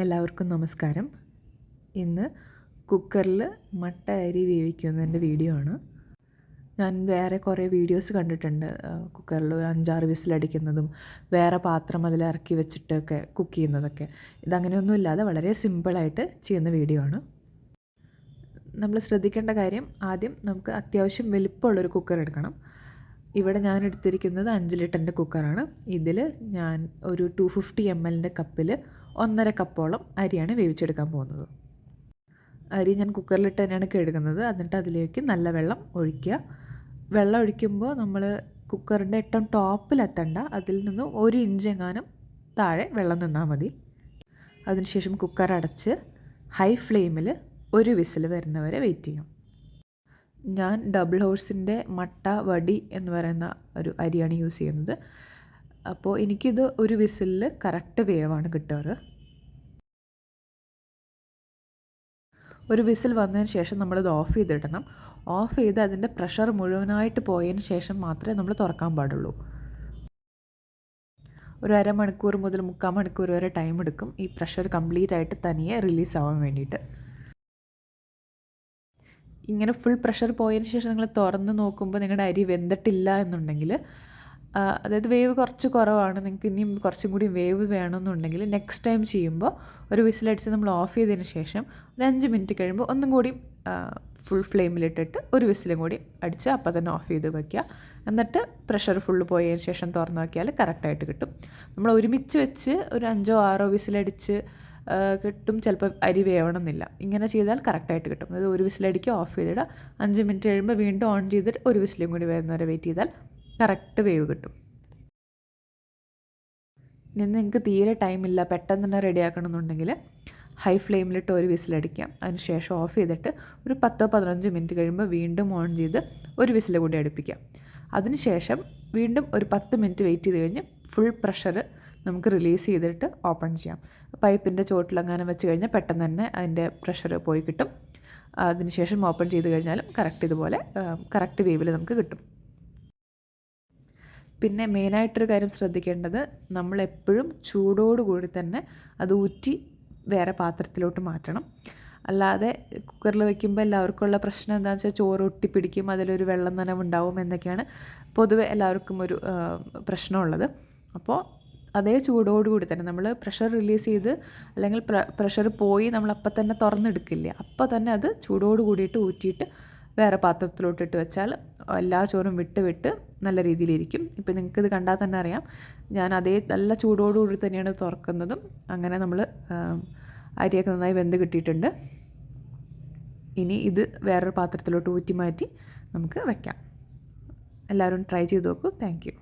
എല്ലാവർക്കും നമസ്കാരം. ഇന്ന് കുക്കറിൽ മട്ട അരി വേവിക്കുന്നതിൻ്റെ വീഡിയോ ആണ്. ഞാൻ വേറെ കുറേ വീഡിയോസ് കണ്ടിട്ടുണ്ട്, കുക്കറിൽ ഒരു 5-6 വിസിലടിക്കുന്നതും വേറെ പാത്രം അതിൽ ഇറക്കി വെച്ചിട്ടൊക്കെ കുക്ക് ചെയ്യുന്നതൊക്കെ. ഇതങ്ങനെയൊന്നും ഇല്ലാതെ വളരെ സിമ്പിളായിട്ട് ചെയ്യുന്ന വീഡിയോ ആണ്. നമ്മൾ ശ്രദ്ധിക്കേണ്ട കാര്യം, ആദ്യം നമുക്ക് അത്യാവശ്യം വലിപ്പമുള്ളൊരു കുക്കർ എടുക്കണം. ഇവിടെ ഞാൻ എടുത്തിരിക്കുന്നത് 5 ലിറ്ററിൻ്റെ കുക്കറാണ്. ഇതിൽ ഞാൻ ഒരു 250 ml കപ്പിൽ 1.5 കപ്പോളം അരിയാണ് വേവിച്ചെടുക്കാൻ പോകുന്നത്. അരി ഞാൻ കുക്കറിലിട്ട് തന്നെയാണ് കഴുകുന്നത്. എന്നിട്ട് അതിലേക്ക് നല്ല വെള്ളം ഒഴിക്കുക. വെള്ളം ഒഴിക്കുമ്പോൾ നമ്മൾ കുക്കറിൻ്റെ ഏറ്റവും ടോപ്പിലെത്തണ്ട, അതിൽ നിന്ന് 1 ഇഞ്ച് എങ്ങാനും താഴെ വെള്ളം നിന്നാൽ മതി. അതിനുശേഷം കുക്കർ അടച്ച് ഹൈ ഫ്ലെയിമിൽ 1 വിസിൽ വരുന്നവരെ വെയിറ്റ് ചെയ്യും. ഞാൻ ഡബിൾ ഹോഴ്സിൻ്റെ മട്ട വടി എന്ന് പറയുന്ന ഒരു അരിയാണ് യൂസ് ചെയ്യുന്നത്. അപ്പോൾ എനിക്കിത് 1 വിസിലിൽ കറക്റ്റ് വേവാണ് കിട്ടാറ്. 1 വിസിൽ വന്നതിന് ശേഷം നമ്മളിത് ഓഫ് ചെയ്തിടണം. ഓഫ് ചെയ്ത് അതിൻ്റെ പ്രഷർ മുഴുവനായിട്ട് പോയതിന് ശേഷം മാത്രമേ നമ്മൾ തുറക്കാൻ പാടുള്ളൂ. ഒരു അരമണിക്കൂർ മുതൽ 3/4 മണിക്കൂർ വരെ ടൈം എടുക്കും ഈ പ്രഷർ കംപ്ലീറ്റ് ആയിട്ട് തനിയെ റിലീസ് ആവാൻ വേണ്ടിയിട്ട്. ഇങ്ങനെ ഫുൾ പ്രഷർ പോയതിന് ശേഷം നിങ്ങൾ തുറന്ന് നോക്കുമ്പോൾ നിങ്ങളുടെ അരി വെന്തിട്ടില്ല എന്നുണ്ടെങ്കിൽ, അതായത് വേവ് കുറച്ച് കുറവാണ്, നിങ്ങൾക്ക് ഇനിയും കുറച്ചും കൂടി വേവ് വേണമെന്നുണ്ടെങ്കിൽ നെക്സ്റ്റ് ടൈം ചെയ്യുമ്പോൾ 1 വിസിലടിച്ച് നമ്മൾ ഓഫ് ചെയ്തതിന് ശേഷം ഒരു 5 മിനിറ്റ് കഴിയുമ്പോൾ ഒന്നും കൂടി ഫുൾ ഫ്ലെയിമിലിട്ടിട്ട് 1 വിസിലും കൂടി അടിച്ച് അപ്പം തന്നെ ഓഫ് ചെയ്ത് വയ്ക്കുക. എന്നിട്ട് പ്രഷർ ഫുള്ള് പോയതിന് ശേഷം തുറന്ന് നോക്കിയാൽ കറക്റ്റായിട്ട് കിട്ടും. നമ്മൾ ഒരുമിച്ച് വെച്ച് ഒരു 5-6 വിസിലടിച്ച് കിട്ടും, ചിലപ്പോൾ അരി വേവണമെന്നില്ല. ഇങ്ങനെ ചെയ്താൽ കറക്റ്റായിട്ട് കിട്ടും. അതായത് 1 വിസിലടിക്കുക, ഓഫ് ചെയ്തിടുക, 5 മിനിറ്റ് കഴിയുമ്പോൾ വീണ്ടും ഓൺ ചെയ്തിട്ട് 1 വിസിലും കൂടി വരുന്നവരെ വെയിറ്റ് ചെയ്താൽ കറക്റ്റ് വേവ് കിട്ടും. ഇനി നിങ്ങൾക്ക് തീരെ ടൈമില്ല, പെട്ടെന്ന് തന്നെ റെഡിയാക്കണമെന്നുണ്ടെങ്കിൽ ഹൈ ഫ്ലെയിമിലിട്ട് 1 വിസിലടിക്കാം. അതിനുശേഷം ഓഫ് ചെയ്തിട്ട് ഒരു 10-15 മിനിറ്റ് കഴിയുമ്പോൾ വീണ്ടും ഓൺ ചെയ്ത് 1 വിസിൽ കൂടി അടുപ്പിക്കാം. അതിനുശേഷം വീണ്ടും ഒരു 10 മിനിറ്റ് വെയിറ്റ് ചെയ്ത് കഴിഞ്ഞ് ഫുൾ പ്രഷർ നമുക്ക് റിലീസ് ചെയ്തിട്ട് ഓപ്പൺ ചെയ്യാം. പൈപ്പിൻ്റെ ചോട്ടിലങ്ങനെ വെച്ച് കഴിഞ്ഞാൽ പെട്ടെന്ന് തന്നെ അതിൻ്റെ പ്രഷർ പോയി കിട്ടും. അതിനുശേഷം ഓപ്പൺ ചെയ്ത് കഴിഞ്ഞാലും കറക്റ്റ് ഇതുപോലെ കറക്റ്റ് വേവിൽ നമുക്ക് കിട്ടും. പിന്നെ മെയിനായിട്ടൊരു കാര്യം ശ്രദ്ധിക്കേണ്ടത്, നമ്മളെപ്പോഴും ചൂടോടുകൂടി തന്നെ അത് ഊറ്റി വേറെ പാത്രത്തിലോട്ട് മാറ്റണം. അല്ലാതെ കുക്കറിൽ വയ്ക്കുമ്പോൾ എല്ലാവർക്കും ഉള്ള പ്രശ്നം എന്താണെന്ന് വെച്ചാൽ ചോറ് ഒട്ടിപ്പിടിക്കും, അതിലൊരു വെള്ളം നനവുണ്ടാവും എന്നൊക്കെയാണ് പൊതുവെ എല്ലാവർക്കും ഒരു പ്രശ്നമുള്ളത്. അപ്പോൾ അതേ ചൂടോടുകൂടി തന്നെ നമ്മൾ പ്രഷർ റിലീസ് ചെയ്ത്, അല്ലെങ്കിൽ പ്രഷർ പോയി നമ്മൾ അപ്പം തന്നെ തുറന്നെടുക്കില്ല, അപ്പോൾ തന്നെ അത് ചൂടോട് കൂടിയിട്ട് ഊറ്റിയിട്ട് വേറെ പാത്രത്തിലോട്ടിട്ട് വെച്ചാൽ എല്ലാ ചോറും വിട്ട് നല്ല രീതിയിലിരിക്കും. ഇപ്പോൾ നിങ്ങൾക്കിത് കണ്ടാൽ തന്നെ അറിയാം, ഞാൻ അതേ നല്ല ചൂടോടുകൂടി തന്നെയാണ് തുറക്കുന്നതും. അങ്ങനെ നമ്മൾ അരിയൊക്കെ നന്നായി വെന്ത് കിട്ടിയിട്ടുണ്ട്. ഇനി ഇത് വേറൊരു പാത്രത്തിലോട്ട് ഊറ്റി മാറ്റി നമുക്ക് വയ്ക്കാം. എല്ലാവരും ട്രൈ ചെയ്ത് നോക്കൂ. Thank you.